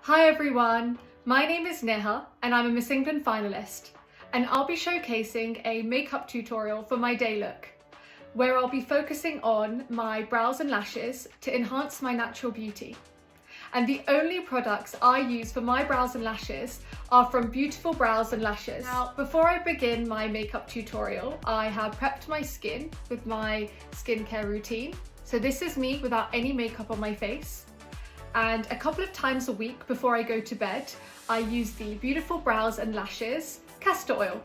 Hi everyone, my name is Neha and I'm a Miss England finalist, and I'll be showcasing a makeup tutorial for my day look, where I'll be focusing on my brows and lashes to enhance my natural beauty. And the only products I use for my brows and lashes are from Beautiful Brows and Lashes. Now, before I begin my makeup tutorial, I have prepped my skin with my skincare routine. So this is me without any makeup on my face. And a couple of times a week before I go to bed, I use the Beautiful Brows and Lashes castor oil.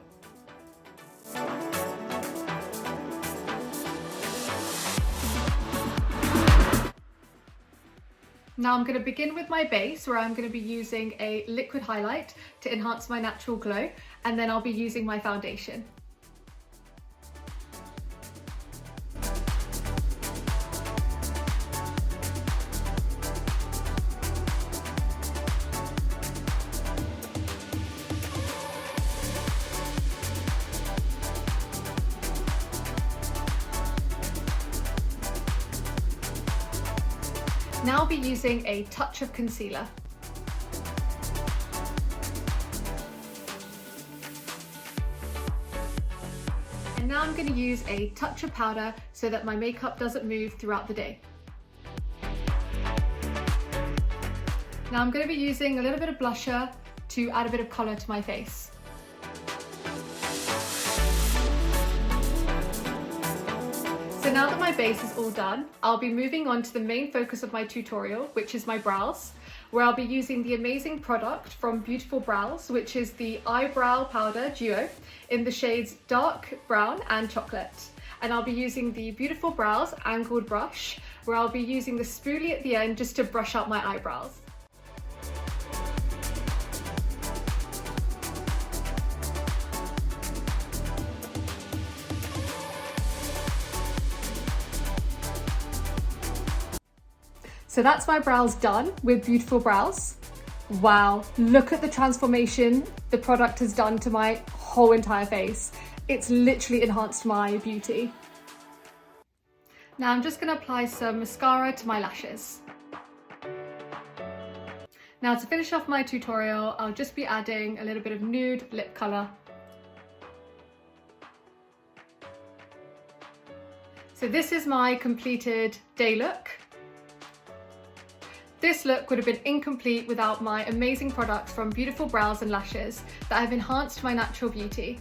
Now I'm going to begin with my base, where I'm going to be using a liquid highlight to enhance my natural glow, and then I'll be using my foundation. Now I'll be using a touch of concealer. And now I'm going to use a touch of powder so that my makeup doesn't move throughout the day. Now I'm going to be using a little bit of blusher to add a bit of colour to my face. So now that my base is all done, I'll be moving on to the main focus of my tutorial, which is my brows, where I'll be using the amazing product from Beautiful Brows, which is the Eyebrow Powder Duo in the shades Dark Brown and Chocolate. And I'll be using the Beautiful Brows Angled Brush, where I'll be using the spoolie at the end just to brush out my eyebrows. So that's my brows done with Beautiful Brows. Wow, look at the transformation the product has done to my whole entire face. It's literally enhanced my beauty. Now I'm just going to apply some mascara to my lashes. Now to finish off my tutorial, I'll just be adding a little bit of nude lip colour. So this is my completed day look. This look would have been incomplete without my amazing products from Beautiful Brows and Lashes that have enhanced my natural beauty.